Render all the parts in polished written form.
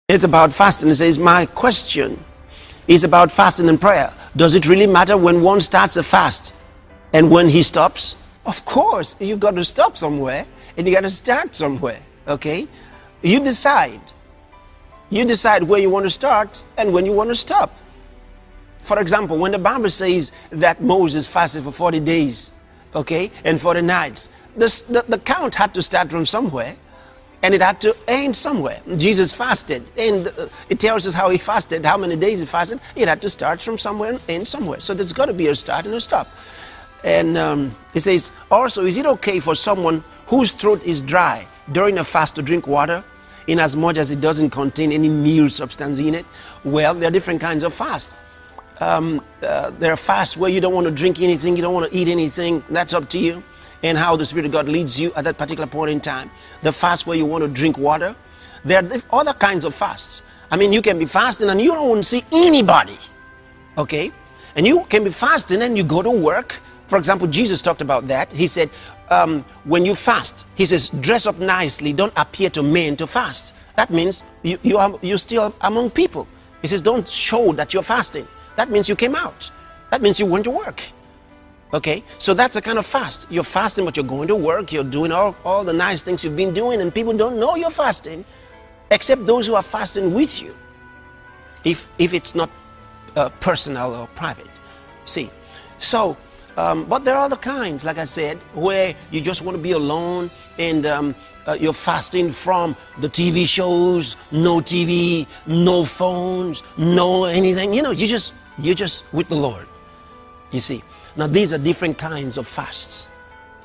It's about fasting. It says, my question is about fasting and prayer. Does it really matter when one starts a fast and when he stops? Of course, you got to stop somewhere and you got to start somewhere, okay? You decide. You decide where you want to start and when you want to stop. For example, when the Bible says that Moses fasted for 40 days, okay, and 40 nights, the count had to start from somewhere. And it had to end somewhere. Jesus fasted, and it tells us how he fasted, how many days he fasted. It had to start from somewhere and end somewhere. So there's got to be a start and a stop. And it says, also, is it okay for someone whose throat is dry during a fast to drink water, in as much as it doesn't contain any meal substance in it? Well, there are different kinds of fasts. There are fasts where you don't want to drink anything, you don't want to eat anything. That's up to you and how the Spirit of God leads you at that particular point in time. The fast where you want to drink water. There are other kinds of fasts. I mean, you can be fasting and you don't want to see anybody, okay? And you can be fasting and you go to work. For example, Jesus talked about that. He said, when you fast, he says, dress up nicely, don't appear to men to fast. That means you're still among people. He says, don't show that you're fasting. That means you came out. That means you went to work. Okay, so that's a kind of fast. You're fasting, but you're going to work. You're doing all the nice things you've been doing, and people don't know you're fasting, except those who are fasting with you. If it's not personal or private, see. So, but there are other kinds, like I said, where you just want to be alone, and you're fasting from the TV shows, no TV, no phones, no anything. You know, you're just with the Lord. You see. Now, these are different kinds of fasts.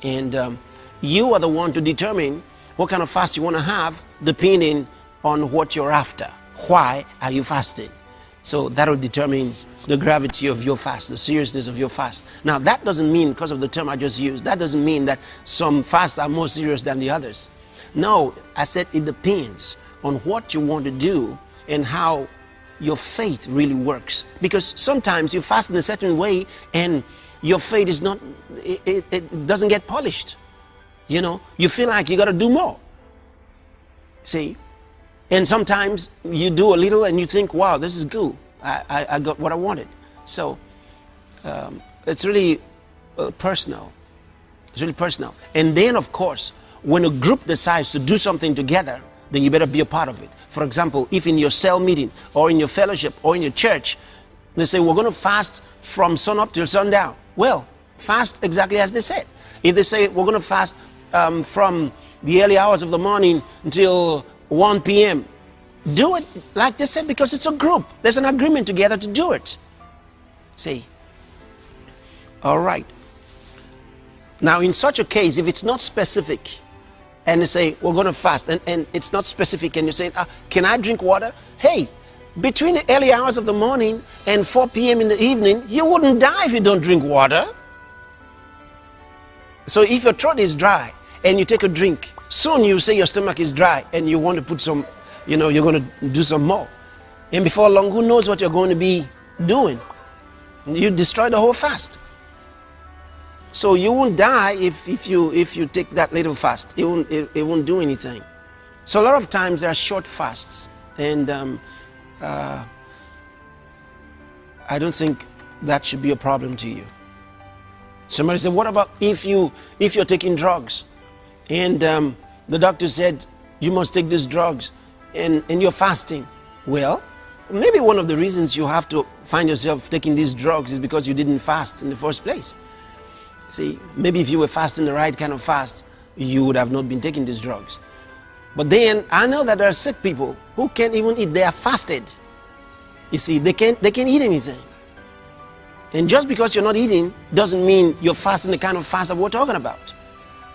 And you are the one to determine what kind of fast you want to have, depending on what you're after. Why are you fasting? So that will determine the gravity of your fast, the seriousness of your fast. Now, that doesn't mean, because of the term I just used, that doesn't mean that some fasts are more serious than the others. No, I said it depends on what you want to do and how your faith really works. Because sometimes you fast in a certain way and your faith is not, it doesn't get polished. You know, you feel like you got to do more. See? And sometimes you do a little and you think, wow, this is good. I got what I wanted. So it's really personal. It's really personal. And then, of course, when a group decides to do something together, then you better be a part of it. For example, if in your cell meeting or in your fellowship or in your church, they say, we're going to fast from sun up till sundown. Well, fast exactly as they said. If they say, we're going to fast from the early hours of the morning until 1 p.m., do it like they said, because it's a group. There's an agreement together to do it. See? All right. Now, in such a case, if it's not specific, and they say, we're going to fast, and it's not specific, and you say, can I drink water? Hey, between the early hours of the morning and 4 p.m. in the evening, you wouldn't die if you don't drink water. So if your throat is dry and you take a drink, soon you say your stomach is dry and you want to put some, you know, you're going to do some more. And before long, who knows what you're going to be doing? You destroy the whole fast. So you won't die if you take that little fast. It won't do anything. So a lot of times there are short fasts, and I don't think that should be a problem to you. Somebody said, what about if you're taking drugs and the doctor said you must take these drugs and you're fasting? Well, maybe one of the reasons you have to find yourself taking these drugs is because you didn't fast in the first place. See, maybe if you were fasting the right kind of fast, you would have not been taking these drugs. But then I know that there are sick people who can't even eat. They are fasted. You see, they can't eat anything. And just because you're not eating doesn't mean you're fasting the kind of fast that we're talking about.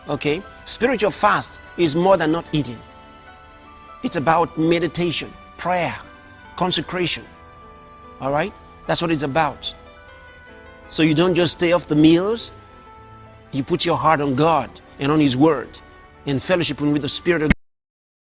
Okay? Spiritual fast is more than not eating. It's about meditation, prayer, consecration. All right? That's what it's about. So you don't just stay off the meals. You put your heart on God and on His Word, and fellowshiping with the Spirit of God.